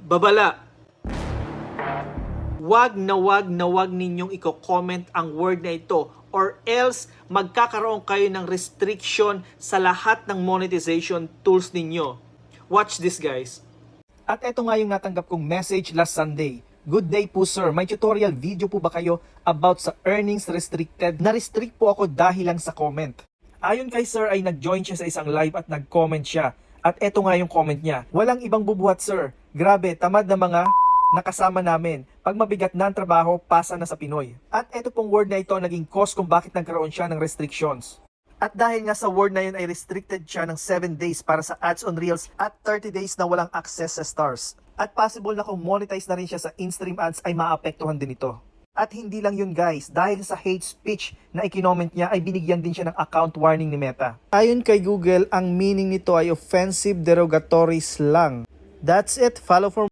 babala. Wag ninyong i-comment ang word na ito or else magkakaroon kayo ng restriction sa lahat ng monetization tools ninyo. Watch this, guys. At eto nga yung natanggap kong message last Sunday. Good day po sir, may tutorial video po ba kayo about sa earnings restricted? Na-restrict po ako dahil lang sa comment. Ayon kay sir ay nag-join siya sa isang live at nag-comment siya. At eto nga yung comment niya. Walang ibang bubuhat sir. Grabe, tamad na mga nakasama namin. Pag mabigat na ang trabaho, pasa na sa Pinoy. At eto pong word na ito naging cause kung bakit nagkaroon siya ng restrictions. At dahil nga sa word na yun ay restricted siya ng 7 days para sa ads on Reels at 30 days na walang access sa stars. At possible na kung monetize na rin siya sa in-stream ads ay maapektuhan din ito. At hindi lang yun guys, dahil sa hate speech na ikinoment niya ay binigyan din siya ng account warning ni Meta. Ayon kay Google, ang meaning nito ay offensive derogatory slang. That's it, follow for